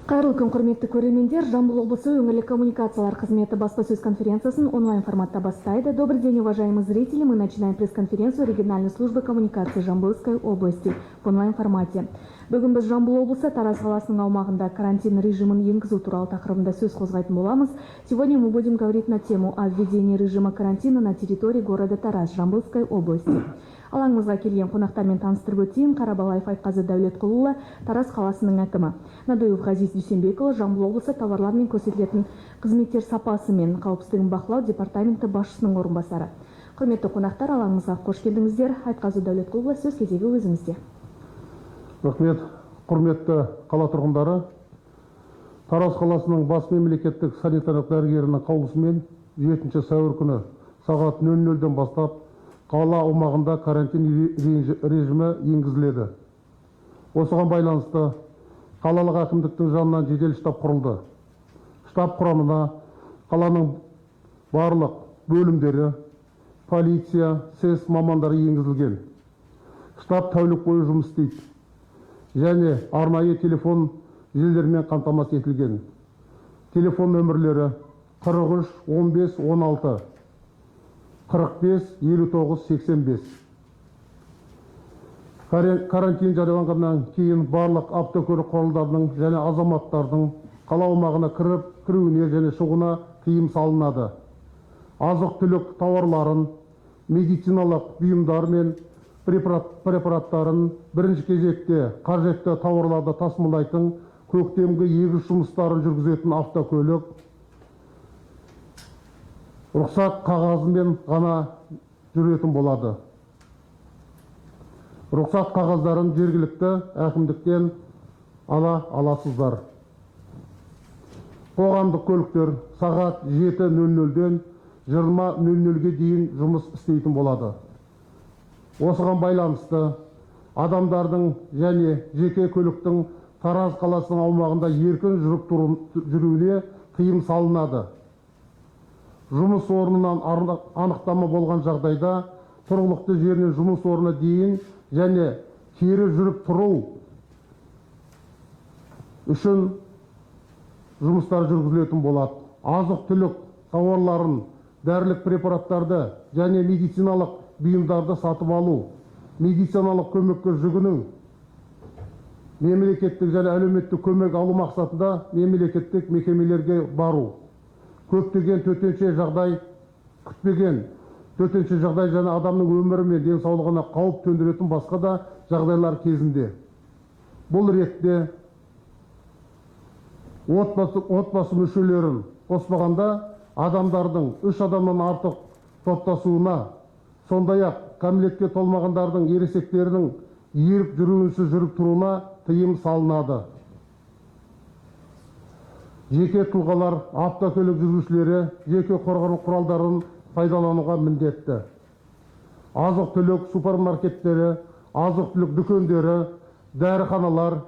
Кайрылуу күн, құрметті көрермендер. Жамбыл облысы өңірлік коммуникациялар қызметі баспасөз конференциясын онлайн форматта бастайды. Добрый день, уважаемые зрители. Мы начинаем пресс-конференцию региональной службы коммуникации Жамбылской области в онлайн формате. Бүгін біз Жамбыл облысы Тараз қаласының аумағында карантин режимін енгізу туралы тақырыбында сөз қозғайтын боламыз. Сегодня мы будем говорить на тему о введении режима карантина на территории города Тараз, Жамбылской области. Алаңымызға келген қонақтармен таныстырып өтейін. Қарабалаев Айтқазы Дәулетқұлұлы, Тараз қаласының әкімі. Надоев Ғазиз Дүйсенбекұлы, Жамбыл облысы товарлар мен көрсетілетін қызметтер сапасы мен қауіпсіздігін бақылау департаменті басшысының орынбасары. Құрметті қонақтар, алаңымызға қош келдіңіздер. Айтқазы Дәулетқұлұлы, сөз кезегі өзіңізде. Рахмет, құрметті қала тұрғындары. Тараз қаласының бас мемлекеттік санитарлық дәрігерінің қаулысымен 7 сәуір күні сағат 00-ден бастап қала аумағында карантин режимі енгізіледі. Осыған байланысты қалалық әкімдіктің жанынан жедел штаб құрылды. Штаб құрамына қаланың барлық бөлімдері, полиция, СС мамандары енгізілген. Штаб тәулік бойы жұмыс істейді және арнайы телефон желілерімен қамтамасыз етілген. Телефон нөмірлері 43 15 16 45 59 85. Карантин жарияланғаннан кейін барлық автокөлік құралдарының және азаматтардың қала аумағына кіруіне және шығуына тыйым салынады. Азық-түлік тауарларын, медициналық бұйымдар мен препараттарын бірінші кезекте қажетті тауарларды тасымалдайтын көктемгі егіс жұмыстарын жүргізетін автокөлік рұқсат қағазымен ғана жүретін болады. Рұқсат қағаздарын жергілікті әкімдіктен ала аласыздар. Қоғамдық көліктер сағат 7:00-ден 20:00-ге дейін жұмыс істейтін болады. Осыған байланысты адамдардың және жеке көліктің Тараз қаласының аумағында еркін жүруіне тыйым салынады. Жұмыс орнынан анықтама болған жағдайда тұрғылықты жерінен жұмыс орнына дейін және кері жүріп тұру үшін жұмыстар жүргізілетін болады. Азық-түлік тауарларын, дәрілік препараттарды және медициналық бұйымдарды сатып алу, медициналық көмекке жүгіну, мемлекеттік және әлеуметтік көмек алу мақсатында мемлекеттік мекемелерге бару, көптеген төтенше жағдай, күтпеген төтенше жағдай және адамның өмірі мен денсаулығына қауіп төндіретін басқа да жағдайлар кезінде. Бұл ретте отбасы мүшелерін қоспағанда адамдардың 3 адамнан артық топтасуына, сондай-ақ кәмелетке толмағандардың ересектерінің еріп жүруінсіз жүріп тұруына тыйым салынады. Жеке тұлғалар, автокөлік жүргізушілері жеке қорғану құралдарын пайдалануға міндетті. Азық-түлік супермаркеттері, азық-түлік дүкендері, дәріханалар,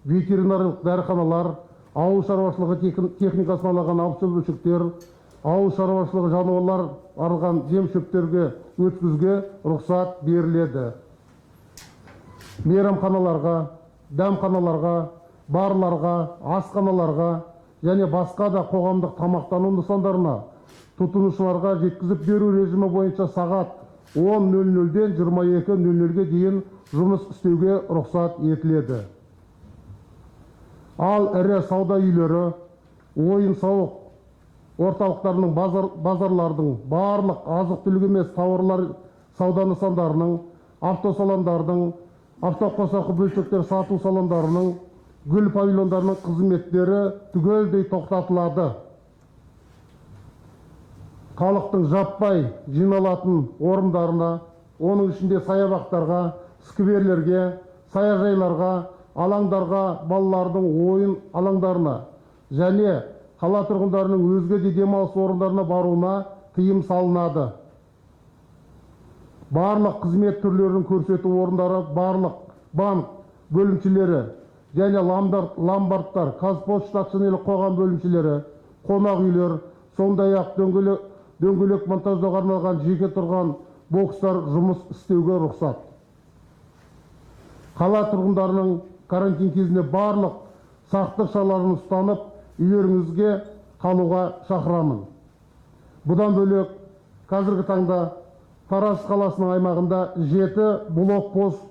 ветеринарлық дәріханалар, ауыл шаруашылығы техникасын алған автобөлшектер, ауыл шаруашылығы жануарлар арылған жем шөптерге өткізуге рұқсат беріледі. Мейрамханаларға, дәмханаларға, барларға, асханаларға және басқа да қоғамдық тамақтану нысандарына тұтынушыларға жеткізіп беру режимі бойынша сағат 10:00-ден 22:00-ге дейін жұмыс істеуге рұқсат етіледі. Ал ірі сауда үйлері, ойын-сауық орталықтарының, базарлардың, барлық азық-түлік емес тауарлар сауда нысандарының, автосалондардың, автоқосақы бөлшектер сату салондарының, гүл павильондарының қызметтері түгелдей тоқтатылады. Халықтың жаппай жиналатын орындарына, оның ішінде саябақтарға, скверлерге, саяжайларға, алаңдарға, балалардың ойын алаңдарына және қала тұрғындарының өзге де демалыс орындарына баруына тыйым салынады. Барлық қызмет түрлерін көрсету орындары, барлық банк бөлімшелері және ломбардтар, Қазпошта акционерлік қоғам бөлімшелері, қонақ үйлер, сондай-ақ дөңгелек монтаждауға арналған жеке тұрған бокстар жұмыс істеуге рұқсат. Қала тұрғындарының карантин кезінде барлық сақтық шараларын ұстанып, үйлеріңізге қалуға шақырамын. Бұдан бөлек, қазіргі таңда Тараз қаласының аймағында 7 блокпост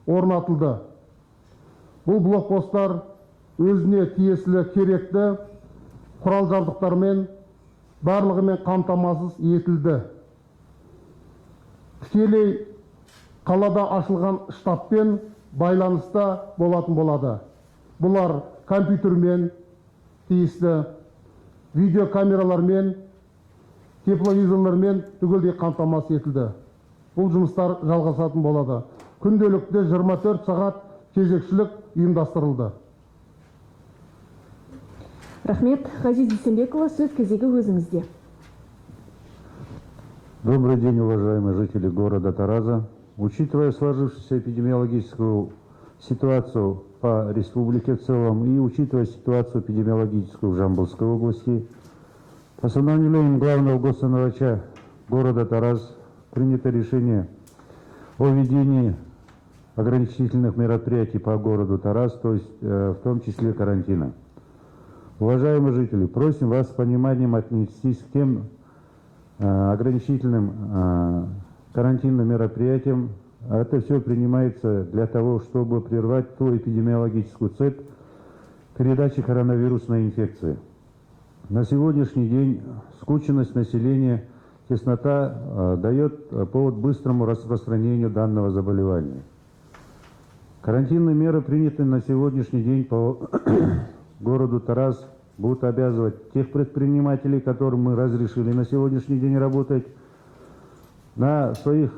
орнатылды. Бұл блокпосттар өзіне тиесілі керекті құрал-жабдықтармен барлығымен қамтамасыз етілді. Тікелей қалада ашылған штабпен байланыста болатын болады. Бұлар компьютермен тиісті, видеокамералармен, тепловизорлармен түгелдей қамтамасыз етілді. Бұл жұмыстар жалғасатын болады. Күнделікті 24 сағат кезекшілік ұйымдастырылды. Рахмет. Ғазиз Дүйсенбекұлы, сөз кезегі өзіңізде. Добрый день, уважаемые жители города Тараза. Учитывая сложившуюся эпидемиологическую ситуацию по республике в целом и учитывая ситуацию эпидемиологическую в Жамбылской области, постановлением главного госврача города Тараз принято решение о введении ограничительных мероприятий по городу Тараз, то есть в том числе карантина. Уважаемые жители, просим вас с пониманием отнестись к тем ограничительным карантинным мероприятиям. Это все принимается для того, чтобы прервать ту эпидемиологическую цепь передачи коронавирусной инфекции. На сегодняшний день скученность населения, теснота дает повод быстрому распространению данного заболевания. Карантинные меры, принятые на сегодняшний день по городу Тараз, будут обязывать тех предпринимателей, которым мы разрешили на сегодняшний день работать, на своих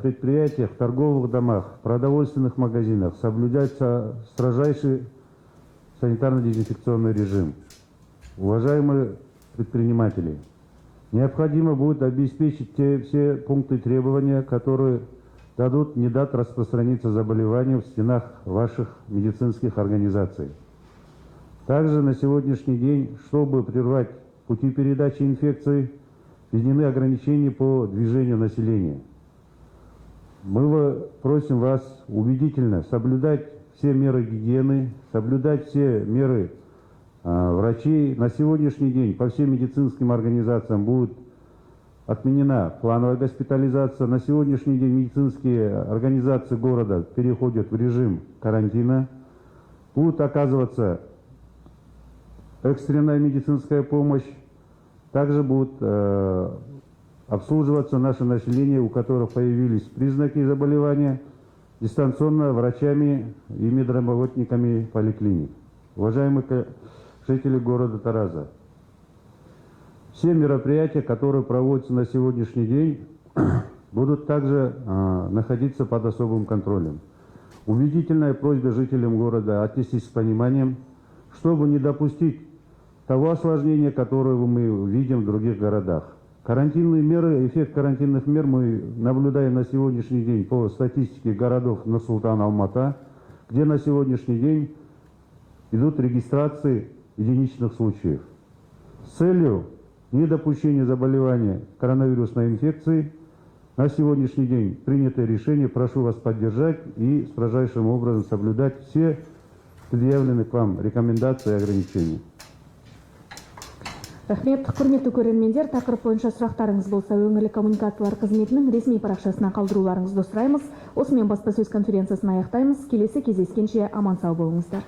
предприятиях, торговых домах, продовольственных магазинах соблюдать строжайший санитарно-дезинфекционный режим. Уважаемые предприниматели, необходимо будет обеспечить все пункты требования, которые не дадут распространиться заболеванию в стенах ваших медицинских организаций. Также на сегодняшний день, чтобы прервать пути передачи инфекции, введены ограничения по движению населения. Мы просим вас убедительно соблюдать все меры гигиены, соблюдать все меры врачей. На сегодняшний день по всем медицинским организациям будет отменена плановая госпитализация. На сегодняшний день медицинские организации города переходят в режим карантина. Будет оказываться экстренная медицинская помощь. Также будет обслуживаться наше население, у которых появились признаки заболевания, дистанционно врачами и медработниками поликлиник. Уважаемые жители города Тараза, все мероприятия, которые проводятся на сегодняшний день, будут также находиться под особым контролем. Убедительная просьба жителям города отнестись с пониманием, чтобы не допустить того осложнения, которое мы видим в других городах. Карантинные меры, эффект карантинных мер мы наблюдаем на сегодняшний день по статистике городов Нур-Султан, Алмата, где на сегодняшний день идут регистрации единичных случаев. С целью недопущения заболевания коронавирусной инфекции на сегодняшний день принятое решение. Прошу вас поддержать и строжайшим образом соблюдать все предъявленные к вам рекомендации и ограничения. Рахмет. Құрметті көрермендер, тақырып бойынша сұрақтарыңыз болса, өңірлік коммуникациялар қызметінің ресми парақшасына қалдыруларыңызды сұраймыз. Осымен баспасөз конференциясын аяқтаймыз. Келесі кездескенше аман сау болыңыздар.